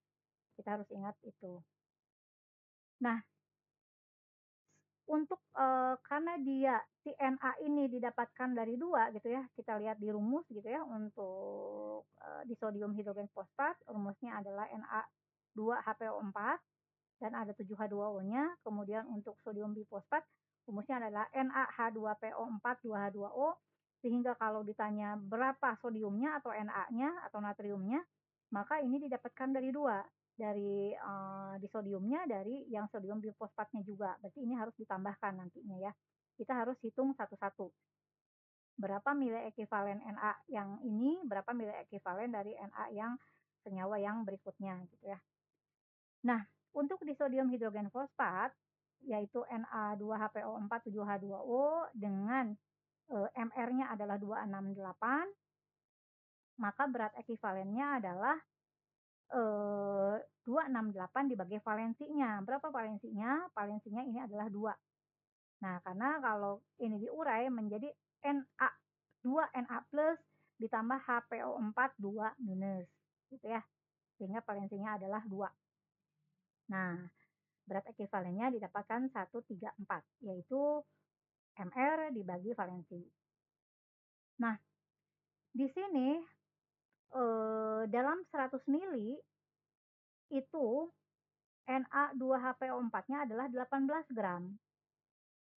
Kita harus ingat itu. Nah, untuk karena dia si Na ini didapatkan dari dua gitu ya, kita lihat di rumus gitu ya untuk disodium hidrogen fosfat, rumusnya adalah Na2HPO4 dan ada 7H2O-nya. Kemudian untuk sodium bifosfat rumusnya adalah NaH2PO4 2H2O. Sehingga kalau ditanya berapa sodiumnya atau Na-nya atau natriumnya, maka ini didapatkan dari dua. Dari disodiumnya dari yang sodium bifosfatnya juga. Berarti ini harus ditambahkan nantinya ya. Kita harus hitung satu-satu. berapa nilai ekivalen Na yang ini, berapa nilai ekivalen dari Na yang senyawa yang berikutnya gitu ya. Nah, untuk di sodium hidrogen fosfat yaitu Na2HPO4 7H2O dengan MR-nya adalah 268, maka berat ekivalennya adalah 268 dibagi valensinya. Berapa valensinya? Valensinya ini adalah 2. Nah, karena kalau ini diurai menjadi Na 2 Na plus ditambah HPO4 2 minus gitu ya. Sehingga valensinya adalah 2. Nah, berat ekivalennya didapatkan 134 yaitu MR dibagi valensi. Nah, di sini dalam 100 mili itu Na2HPO4-nya adalah 18 gram.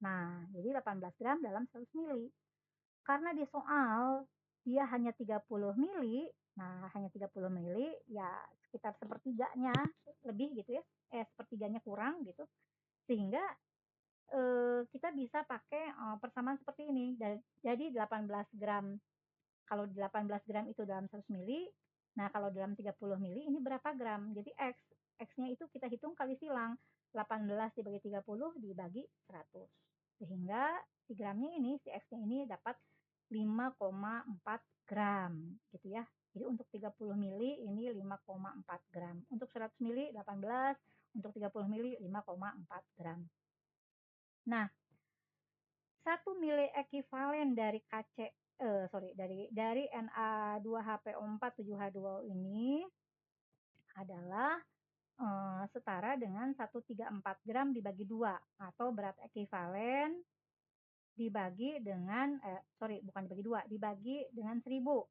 Nah, jadi 18 gram dalam 100 mili. Karena di soal dia hanya 30 mili, nah hanya 30 mili ya sekitar sepertiganya lebih gitu ya, sepertiganya kurang gitu. Sehingga kita bisa pakai persamaan seperti ini. Jadi 18 gram, kalau 18 gram itu dalam 100 mili, nah kalau dalam 30 mili ini berapa gram? Jadi X. X-nya itu kita hitung kali silang. 18 dibagi 30 dibagi 100. Sehingga si gramnya ini, si X-nya ini dapat 5,4 gram gitu ya. Jadi untuk 30 mili ini 5,4 gram. Untuk 100 mili 18, untuk 30 mili 5,4 gram. Nah, 1 mili ekivalen dari dari Na2HPO4 7H2O ini adalah setara dengan 134 gram dibagi 2 atau berat ekivalen dibagi dengan bukan dibagi 2, dibagi dengan 1000.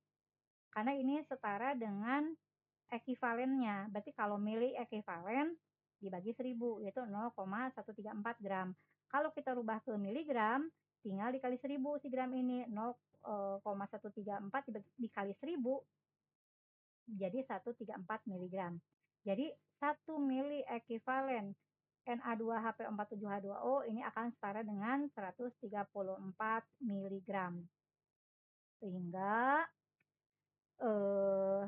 Karena ini setara dengan ekivalennya. Berarti kalau mili ekivalen dibagi 1000 yaitu 0,134 gram. Kalau kita rubah ke miligram, tinggal dikali 1000 si gram ini 0,134 dikali 1000 jadi 134 miligram. Jadi 1 mili ekivalen Na2HP47H2O ini akan setara dengan 134 miligram. Sehingga eh,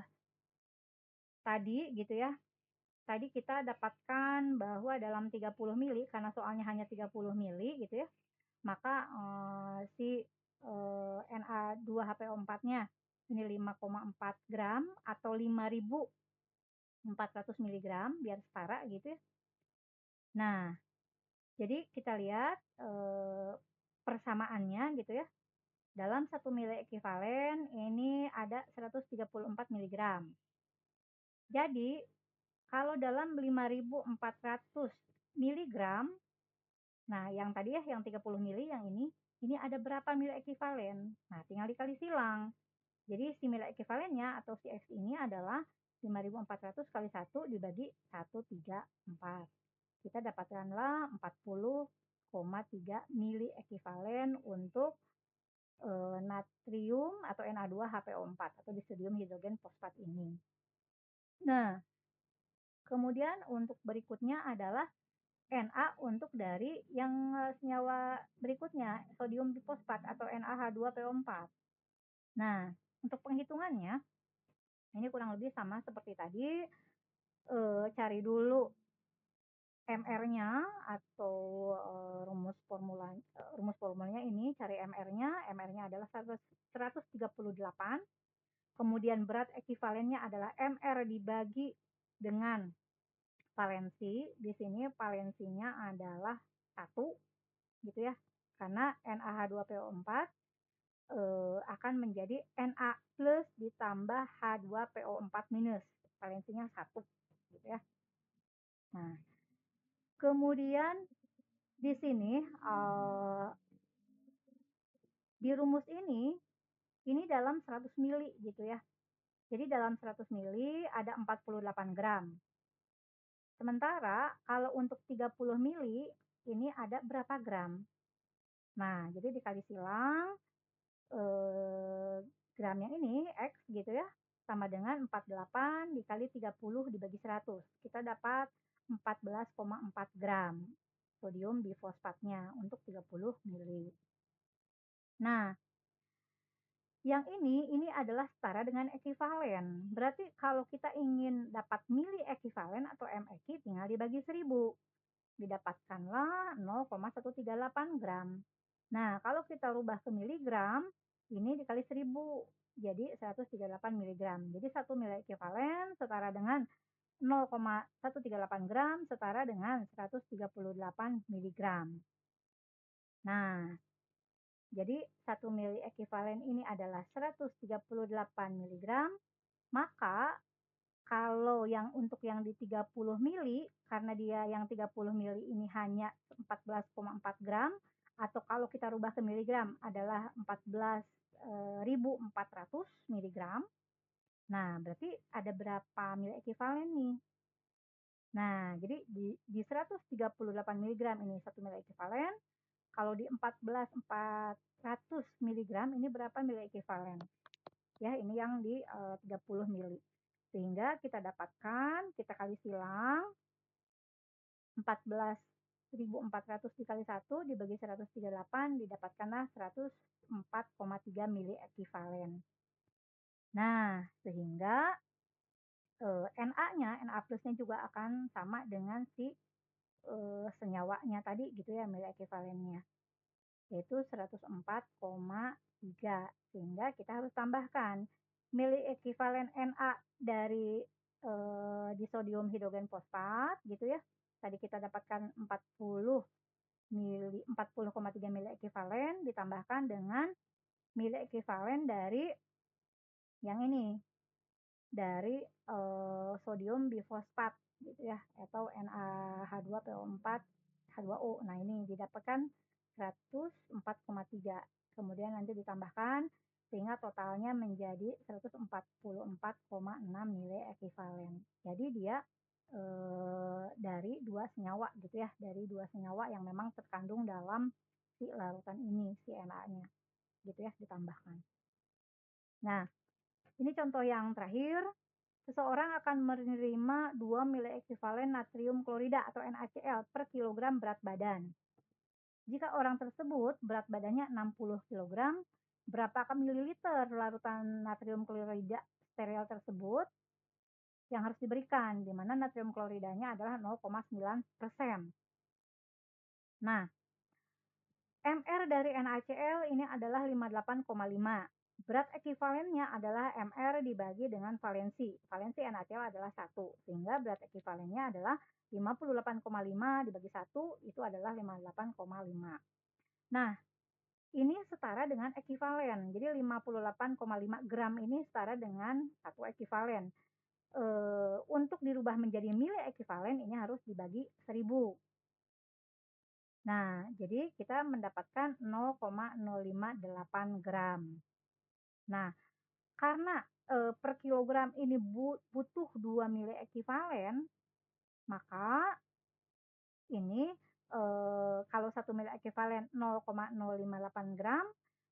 tadi gitu ya, tadi kita dapatkan bahwa dalam 30 mili, karena soalnya hanya 30 mili gitu ya, maka si Na2HPO4-nya ini 5,4 gram atau 5.400 miligram biar setara gitu ya. Nah, jadi kita lihat persamaannya gitu ya. Dalam 1 mili ekivalen ini ada 134 miligram. Jadi kalau dalam 5.400 miligram, nah yang tadi ya yang 30 mili yang ini ada berapa mili ekivalen? Nah tinggal dikali silang. Jadi si mili ekivalennya atau si X ini adalah 5.400 kali 1 dibagi 134. Kita dapatkanlah 40,3 mili ekivalen untuk natrium atau Na2HPO4 atau disodium hidrogen fosfat ini. Nah, kemudian untuk berikutnya adalah Na untuk dari yang senyawa berikutnya, sodium bifosfat atau NaH2PO4. Nah, untuk penghitungannya, ini kurang lebih sama seperti tadi, cari dulu MR-nya atau rumus formulanya ini, cari MR-nya. MR-nya adalah 138. Kemudian berat ekivalennya adalah MR dibagi dengan valensi. Di sini valensinya adalah 1 gitu ya. Karena NaH2PO4 akan menjadi Na plus ditambah H2PO4 minus. Valensinya 1 gitu ya. Nah, kemudian di sini di rumus ini dalam 100 mili gitu ya. Jadi dalam 100 mili ada 48 gram. Sementara kalau untuk 30 mili ini ada berapa gram? Nah, jadi dikali silang gramnya ini X gitu ya, sama dengan 48 dikali 30 dibagi 100. Kita dapat 14,4 gram sodium bifosfatnya untuk 30 mili. Nah, Yang ini adalah setara dengan ekivalen. Berarti kalau kita ingin dapat mili ekivalen atau meki tinggal dibagi 1000. Didapatkanlah 0,138 gram. Nah, kalau kita rubah ke miligram, ini dikali 1000, jadi 138 miligram. Jadi 1 mili ekivalen setara dengan 0,138 gram setara dengan 138 miligram. Nah, jadi 1 mili ekivalen ini adalah 138 miligram, maka kalau yang untuk yang di 30 mili, karena dia yang 30 mili ini hanya 14,4 gram, atau kalau kita rubah ke miligram adalah 14.400 miligram. Nah, berarti ada berapa mili ekivalen nih? Nah, jadi di 138 miligram ini 1 mili ekivalen, kalau di 14.400 miligram ini berapa mili ekivalen? Ya, ini yang di 30 mili. Sehingga kita dapatkan, kita kali silang, 14.400 dikali 1 dibagi 138 didapatkanlah 104,3 mili ekivalen. Nah, sehingga Na-nya, Na plusnya juga akan sama dengan si senyawanya tadi gitu ya, mili ekivalennya, yaitu 104,3. Sehingga kita harus tambahkan mili ekivalen Na dari disodium hidrogen fosfat gitu ya. Tadi kita dapatkan 40,3 mili ekivalen ditambahkan dengan mili ekivalen dari yang ini, dari sodium bifosfat gitu ya, atau NaH2PO4 H2O. Nah, ini didapatkan 104,3. Kemudian nanti ditambahkan sehingga totalnya menjadi 144,6 mili ekivalen. Jadi dia dari 2 senyawa gitu ya, dari 2 senyawa yang memang terkandung dalam si larutan ini, si Na-nya gitu ya, ditambahkan. Nah, ini contoh yang terakhir. Seseorang akan menerima 2 mili ekivalen natrium klorida atau NaCl per kilogram berat badan. Jika orang tersebut berat badannya 60 kg, berapa mililiter larutan natrium klorida steril tersebut yang harus diberikan, di mana natrium kloridanya adalah 0,9%. Nah, MR dari NaCl ini adalah 58,5. Berat ekivalennya adalah MR dibagi dengan valensi. Valensi NaCl adalah 1, sehingga berat ekivalennya adalah 58,5 dibagi 1, itu adalah 58,5. Nah, ini setara dengan ekivalen. Jadi 58,5 gram ini setara dengan 1 ekivalen. Untuk dirubah menjadi mili ekivalen ini harus dibagi 1000. Nah, jadi kita mendapatkan 0,058 gram. Nah, karena per kilogram ini butuh 2 mili ekivalen, maka ini kalau 1 mili ekivalen 0,058 gram,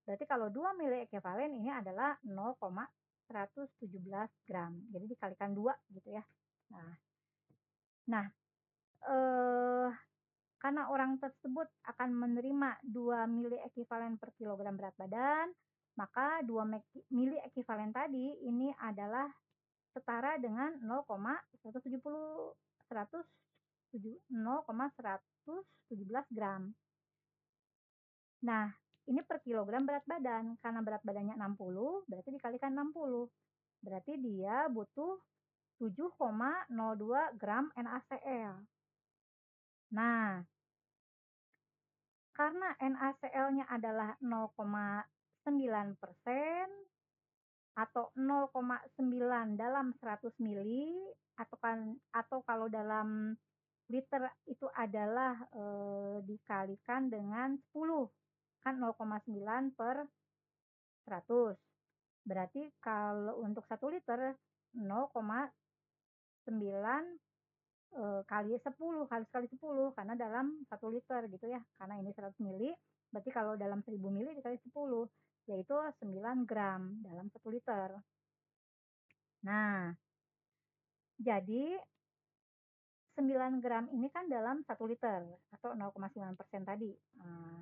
berarti kalau 2 mili ekivalen ini adalah 0,117 gram. Jadi dikalikan 2 gitu ya. Nah, eh, karena orang tersebut akan menerima 2 mili ekivalen per kilogram berat badan, maka 2 mili ekivalen tadi ini adalah setara dengan 0,117 gram. Nah, ini per kilogram berat badan. Karena berat badannya 60, berarti dikalikan 60. Berarti dia butuh 7,02 gram NaCl. Nah, karena NaCl-nya adalah 0,9% atau 0,9 dalam 100 mili, atau kalau dalam liter itu adalah dikalikan dengan 10, kan 0,9 per 100. Berarti kalau untuk 1 liter 0,9 kali 10, harus kali 10 karena dalam 1 liter gitu ya. Karena ini 100 mili, berarti kalau dalam 1000 mili dikali 10, yaitu 9 gram dalam 1 liter. Nah, jadi 9 gram ini kan dalam 1 liter atau 0,9% tadi. Nah,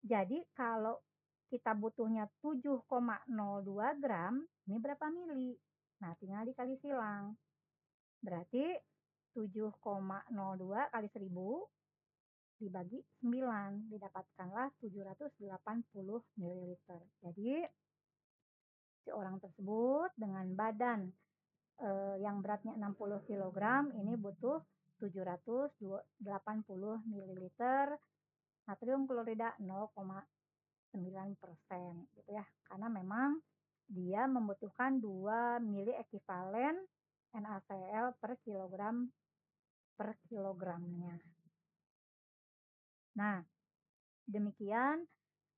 jadi kalau kita butuhnya 7,02 gram, ini berapa mili? Nah, tinggal dikali silang. Berarti 7,02 kali 1000 dibagi 9, didapatkanlah 780 ml. Jadi, si orang tersebut dengan badan yang beratnya 60 kilogram ini butuh 780 mililiter natrium klorida 0,9% gitu ya. Karena memang dia membutuhkan 2 mili ekivalen NaCl per kilogramnya. Nah, demikian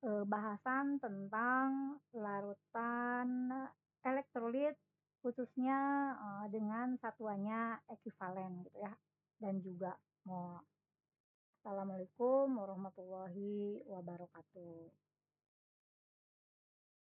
bahasan tentang larutan elektrolit khususnya dengan satuannya ekivalen gitu ya, dan juga mol. Assalamualaikum warahmatullahi wabarakatuh.